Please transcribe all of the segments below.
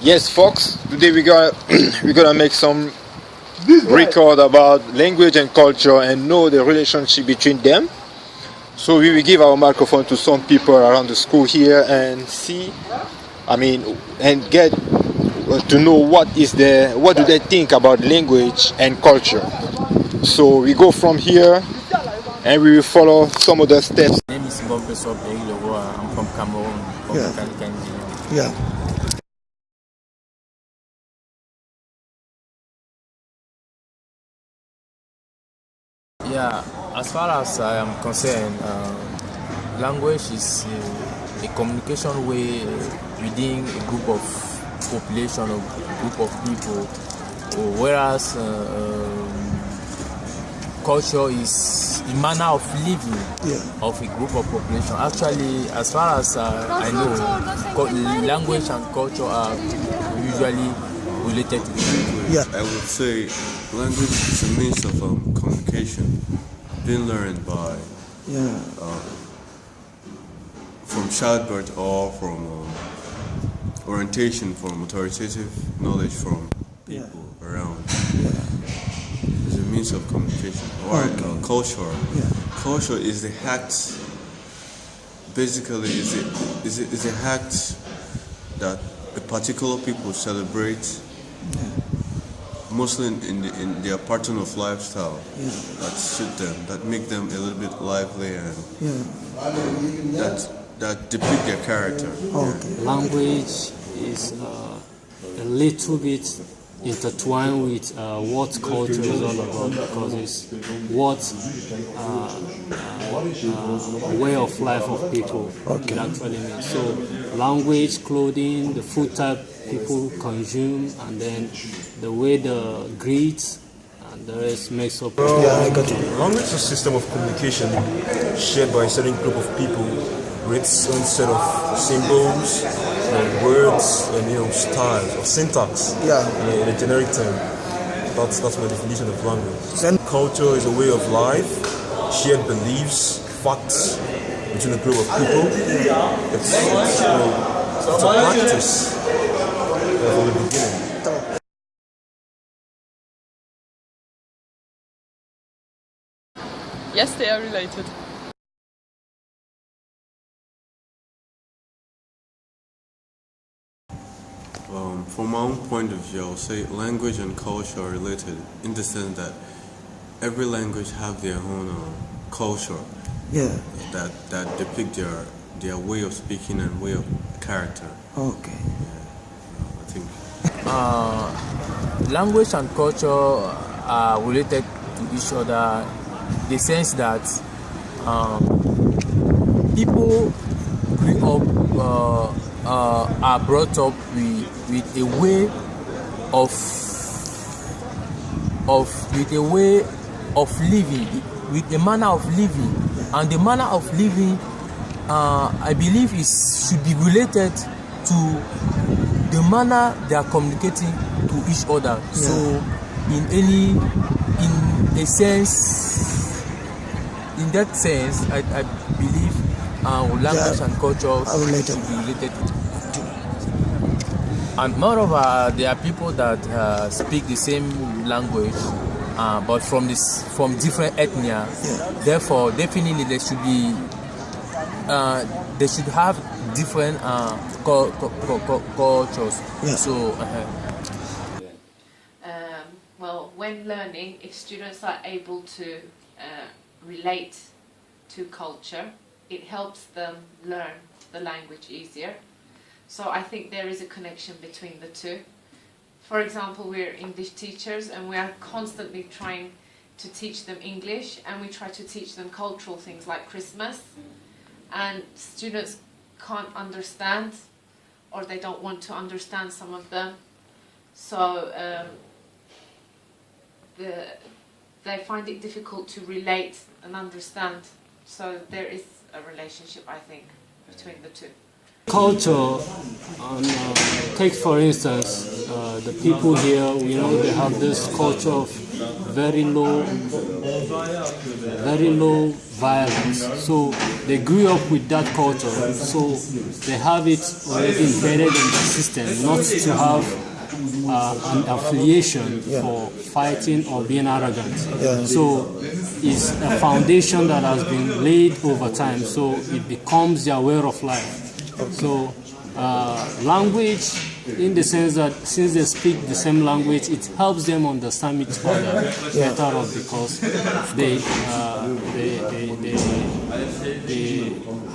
Yes, folks. Today we're gonna make some record about language and culture and know the relationship between them. So we will give our microphone to some people around the school here and see, and get to know what do they think about language and culture. So we go from here and we will follow some of the steps. My name is Bob. I'm from Cameroon, from Yeah. mechanical engineering. Yeah. Yeah, as far as I am concerned, language is a communication way within a group of population or group of people, whereas culture is the manner of living of a group of population. Actually, as far as I know, language and culture are usually related to each other. Yeah. I would say language is a means of communication being learned by Yeah. from childbirth or from orientation from authoritative knowledge from people around. It's a means of communication. Or culture. Yeah. Culture is the act. Basically, is a act that a particular people celebrate. Mostly in their pattern of lifestyle that suit them, that make them a little bit lively and that depict their character. Language is a little bit intertwined with what culture is all about, because it's what way of life of people it actually means. So language, clothing, the food type people consume, and then the way the greet and the rest makes up. Yeah, I got it. Language is a system of communication shared by a certain group of people with its own set of symbols and words and styles or syntax. Yeah. In a generic term. That's my definition of language. Culture is a way of life, shared beliefs, facts between a group of people. It's a practice from the beginning. Yes, they are related. From my own point of view, I'll say language and culture are related in the sense that every language have their own culture Yeah. that depict their way of speaking and way of character. Okay. I think. Language and culture are related to each other in the sense that people grew up are brought up with a way of living, with a manner of living, and the manner of living I believe should be related to the manner they are communicating to each other. So in that sense, I believe language and culture should be related to. And moreover, there are people that speak the same language, but from different ethnia. Therefore, definitely they should have different cultures. So. Well, when learning, if students are able to relate to culture, it helps them learn the language easier. So I think there is a connection between the two. For example, we're English teachers and we are constantly trying to teach them English, and we try to teach them cultural things like Christmas, and students can't understand, or they don't want to understand some of them. So they find it difficult to relate and understand. So there is a relationship, I think, between the two. Culture, and take for instance the people here. We know they have this culture of very low violence. So they grew up with that culture. So they have it already embedded in the system, not to have an affiliation for fighting or being arrogant. So it's a foundation that has been laid over time. So it becomes their way of life. So language, in the sense that since they speak the same language, it helps them understand each other better off, because they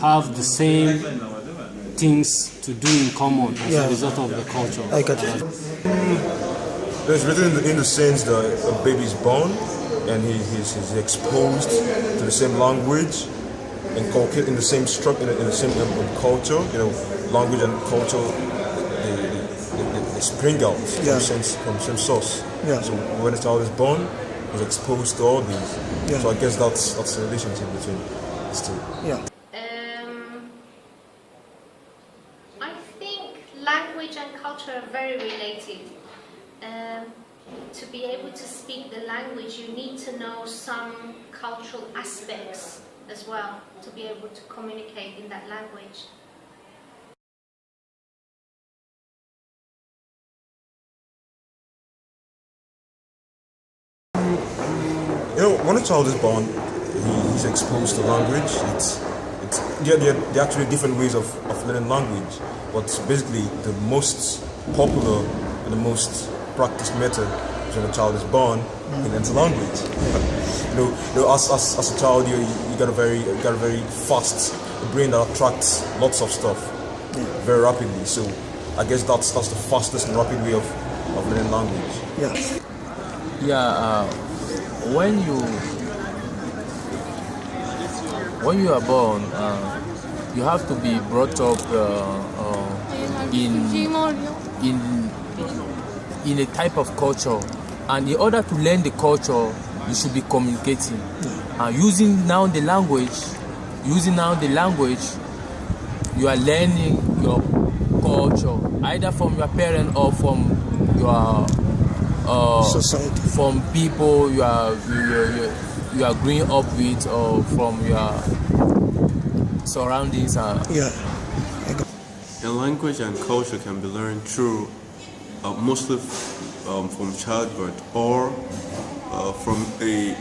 have the same things to do in common as a result of the culture. I got you. There's written in the sense that a baby is born and he's exposed to the same language, inculcated in the same structure, in the same culture. You know, language and culture, they spring out from the same source. So when a child is born, he's exposed to all these. So I guess that's the relationship between these two. I think language and culture are very related. To be able to speak the language, you need to know some cultural aspects as well to be able to communicate in that language. You know, when a child is born, he's exposed to language. There are actually different ways of learning language, but basically the most popular and the most practiced method is when a child is born, he learns a language. You know, as a child, you got a very fast brain that attracts lots of stuff very rapidly. So I guess that's the fastest and rapid way of learning language. When you are born, you have to be brought up in a type of culture, and in order to learn the culture, you should be communicating. Using now the language, you are learning your culture, either from your parent or from your society, from people you are growing up with, or from your surroundings. And language and culture can be learned through mostly from childbirth, or from a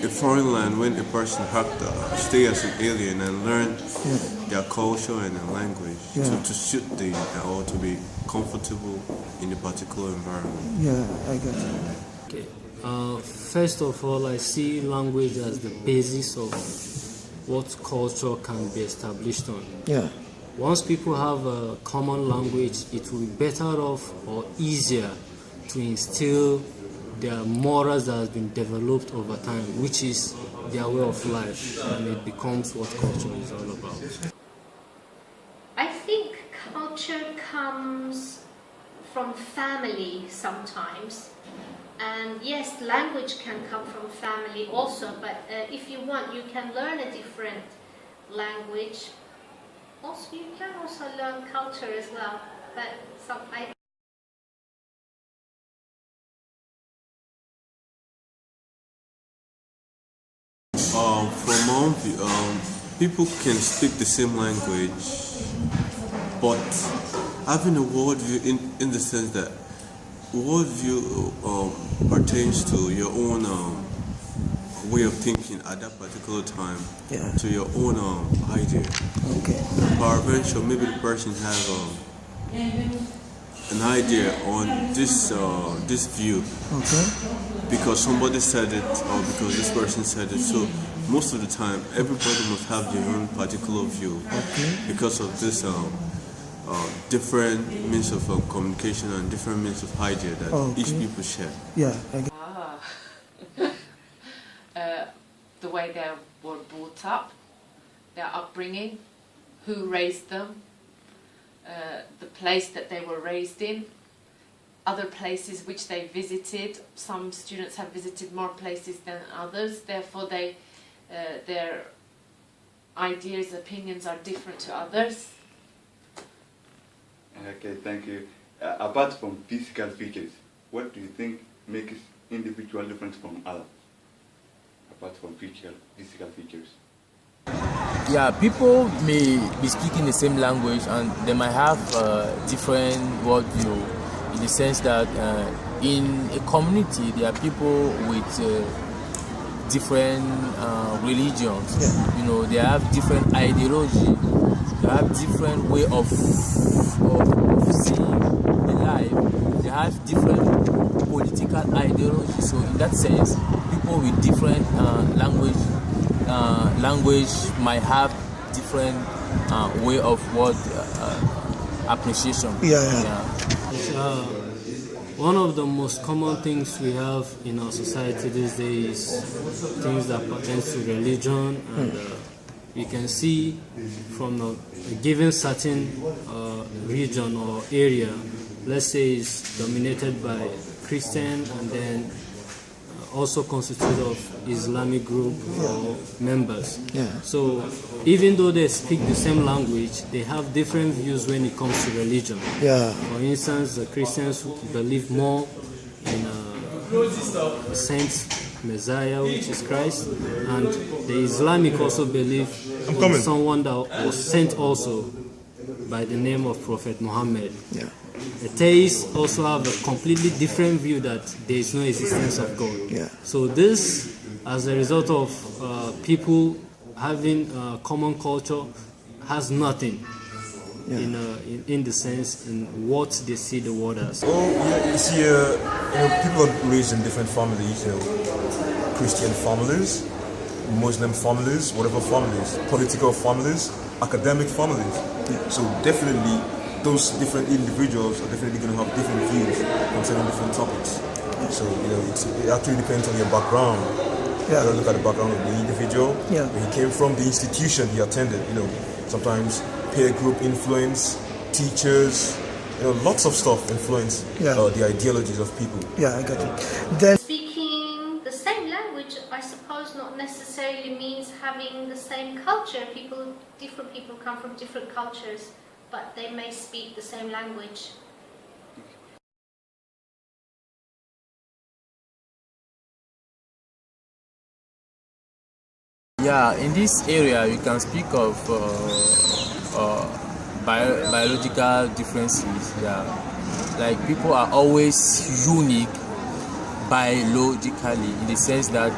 foreign land when a person had to stay as an alien and learn their culture and their language to suit them or to be comfortable in a particular environment. I got it. Okay. First of all, I see language as the basis of what culture can be established on. Once people have a common language, it will be better off or easier to instill their morals that has been developed over time, which is their way of life, and it becomes what culture is all about. I think culture comes from family sometimes, and yes, language can come from family also, but if you want, you can learn a different language. Also, you can also learn culture as well, but from my own view, people can speak the same language, but having a worldview in the sense that worldview pertains to your own way of thinking at that particular time, to your own idea. Peradventure, maybe the person has an idea on this view because somebody said it or because this person said it. So most of the time, everybody must have their own particular view because of this different means of communication and different means of idea that each people share. The way they were brought up, their upbringing, who raised them, the place that they were raised in, other places which they visited. Some students have visited more places than others, therefore their ideas, opinions are different to others. Okay, thank you. Apart from physical features, what do you think makes individual different from others? Apart from physical features. Yeah, people may be speaking the same language and they might have different worldview, in the sense that in a community there are people with different religions. Yeah. You know, they have different ideology, they have different way of seeing the life, they have different political ideology. So in that sense, people with different language might have different way of word appreciation. Yeah. One of the most common things we have in our society these days is things that pertain to religion, and you can see from a given certain region or area, let's say it's dominated by Christian and then also constituted of Islamic group or members. Yeah. So even though they speak the same language, they have different views when it comes to religion. Yeah. For instance, the Christians believe more in a saint Messiah, which is Christ, and the Islamic also believe in someone that was sent also by the name of Prophet Muhammad. Yeah. The theists also have a completely different view that there is no existence of God. Yeah. So this, as a result of people having a common culture, has nothing in the sense in what they see the world as. Oh, yeah, you see, people are raised in different families, Christian families, Muslim families, whatever families, political families, academic families. Yeah. So definitely, those different individuals are definitely going to have different views concerning different topics. So, it actually depends on your background. Yeah. You look at the background of the individual, Yeah. where he came from, the institution he attended, sometimes peer group influence, teachers, lots of stuff influence the ideologies of people. Yeah, I got it. Then Speaking the same language, I suppose, not necessarily means having the same culture. Different people come from different cultures, but they may speak the same language. Yeah, in this area we can speak of biological differences. Yeah, like people are always unique biologically, in the sense that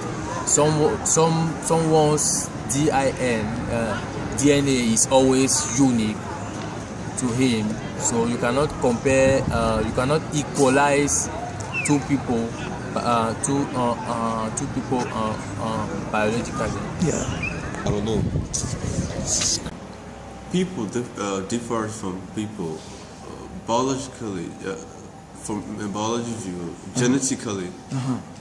someone's DNA is always unique to him. So you cannot compare, you cannot equalize two people biologically. yeah. I don't know. People differ from people biologically, from a biology view, genetically.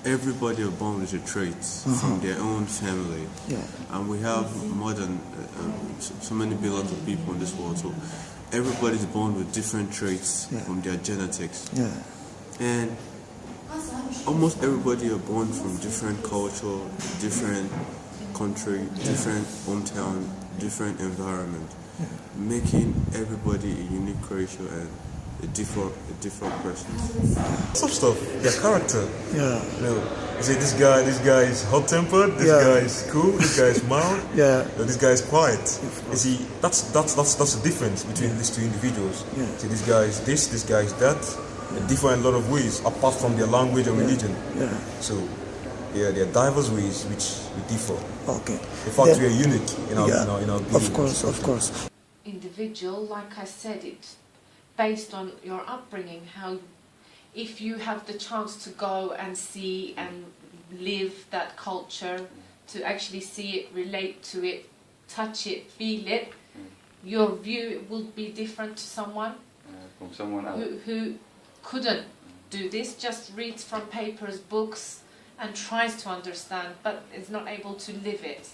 Everybody are born with the traits from their own family. Yeah. And we have more than so many billions of people in this world. So everybody's born with different traits from their genetics. Yeah. And almost everybody are born from different culture, different country, different hometown, different environment, making everybody a unique creature and a different person. Some stuff, their character. Yeah. You say this guy is hot-tempered, this guy is cool, this guy is mild, this guy is quiet. You see, that's the difference between these two individuals. Yeah. See, this guy is this guy is that. They differ in a lot of ways, apart from their language and religion. Yeah. So, there are diverse ways which we differ. Okay. In fact, we are unique in our being. Of course. Individual, like I said, it's based on your upbringing. How, if you have the chance to go and see and live that culture, to actually see it, relate to it, touch it, feel it, your view will be different to someone From someone else. who couldn't do this, just reads from papers, books, and tries to understand, but is not able to live it,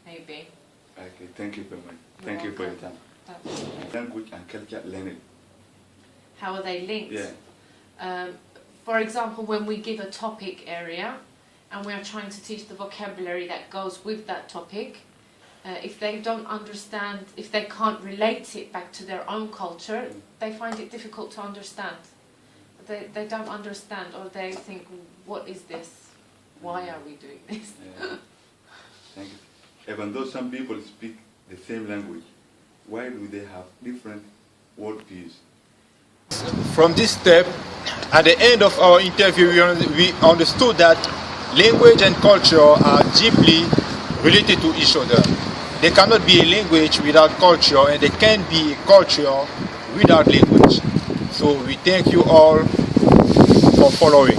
maybe. Okay, thank you very much. Thank you for your time. Language and culture learning. How are they linked? Yeah. For example, when we give a topic area, and we are trying to teach the vocabulary that goes with that topic, if they don't understand, if they can't relate it back to their own culture, they find it difficult to understand. They don't understand, or they think, what is this? Why are we doing this? Thank you. Even though some people speak the same language, why do they have different worldviews? From this step, at the end of our interview, we understood that language and culture are deeply related to each other. There cannot be a language without culture, and there can be a culture without language. So we thank you all for following.